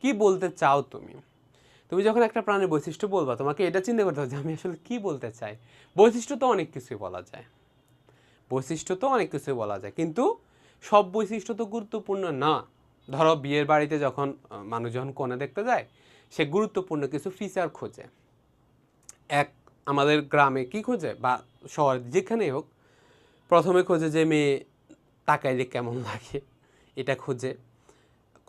কি বলতে চাও তুমি? তুমি যখন একটা প্রাণীর বৈশিষ্ট্য বলবা তোমাকে এটা চিন্তা করতে হবে যে আমি আসলে কি বলতে চাই। বৈশিষ্ট্য তো অনেক কিছুই বলা যায়, বৈশিষ্ট্য তো অনেক কিছুই বলা যায়, কিন্তু সব বৈশিষ্ট্য তো গুরুত্বপূর্ণ না। ধরো বিয়ের বাড়িতে যখন মানুষ যখন কনে দেখতে যায়, সে গুরুত্বপূর্ণ কিছু ফিচার খোঁজে। এক, আমাদের গ্রামে কি খোঁজে বা শহরে যেখানেই হোক, প্রথমে খোঁজে যে মেয়ে তাকাইলে কেমন লাগে, এটা খোঁজে।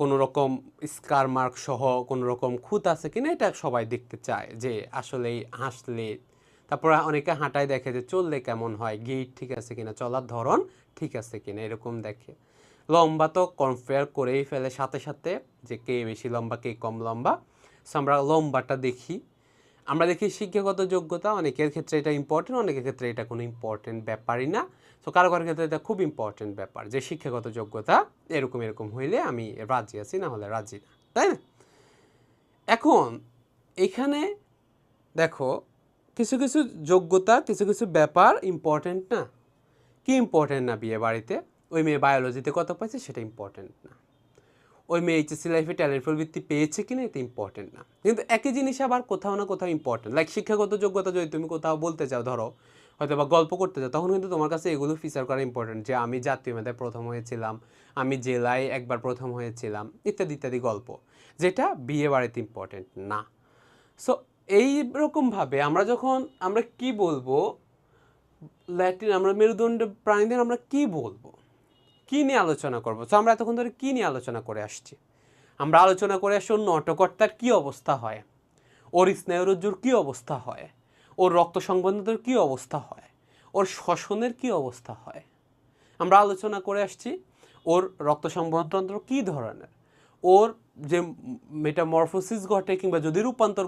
কোনো রকম স্কার মার্ক সহ কোনো রকম খুঁত আছে কিনা এটা সবাই দেখতে চায়, যে আসলেই হাসলে, তারপর অনেকে হাঁটায় দেখে যে চললে কেমন হয়, গেট ঠিক আছে কিনা, চলার ধরন ঠিক আছে কিনা, এরকম দেখে। লম্বা তো কম্পেয়ার করেই ফেলে সাথে সাথে, যে কে বেশি লম্বা কে কম লম্বা। সো আমরা লম্বাটা দেখি। আমরা দেখি শিক্ষাগত যোগ্যতা, অনেকের ক্ষেত্রে এটা ইম্পর্টেন্ট, অনেকের ক্ষেত্রে এটা কোনো ইম্পর্টেন্ট ব্যাপারই না। সো কারো কারোর ক্ষেত্রে এটা খুব ইম্পর্টেন্ট ব্যাপার, যে শিক্ষাগত যোগ্যতা এরকম এরকম হইলে আমি রাজি আছি, না হলে রাজি না, তাই না? এখন এখানে দেখো, কিছু কিছু যোগ্যতা, কিছু কিছু ব্যাপার ইম্পর্টেন্ট না। কি ইম্পর্টেন্ট না বিয়ে বাড়িতে? ওই মেয়ে বায়োলজিতে কত পাইছে সেটা ইম্পর্টেন্ট না। ওই মেয়ে এইচএসসি লাইফে ট্যালেন্ট প্রবৃত্তি পেয়েছে কিনা এটা ইম্পর্টেন্ট না। কিন্তু একই জিনিস আবার কোথাও না কোথাও ইম্পর্টেন্ট। লাইক শিক্ষাগত যোগ্যতা যদি তুমি কোথাও বলতে চাও, ধরো হয়তো বা গল্প করতে চাও, তখন কিন্তু তোমার কাছে এগুলো ফিচার করা ইম্পর্টেন্ট, যে আমি জাতীয় মেধায় প্রথম হয়েছিলাম, আমি জেলায় একবার প্রথম হয়েছিলাম, ইত্যাদি ইত্যাদি গল্প, যেটা বিয়ে বাড়িতে ইম্পর্টেন্ট না। সো এইরকমভাবে আমরা যখন আমরা কি বলবো, ল্যাটিন আমরা মেরুদণ্ড প্রাণীদের আমরা কি বলবো, কী নিয়ে আলোচনা করবো? তো আমরা এতক্ষণ ধরে কী নিয়ে আলোচনা করে আসছি? আমরা আলোচনা করে আসছি ওর নটকর্তার কী অবস্থা হয়, ওর স্নায়ুরজ্জুর কী অবস্থা হয়, ওর রক্ত সংবন্ধনের কী অবস্থা হয়, ওর শ্বসনের কী অবস্থা হয়। আমরা আলোচনা করে আসছি ওর রক্ত সংবহনতন্ত্র কী ধরনের, ওর যে মেটামরফোসিস ঘটে কিংবা যদি রূপান্তর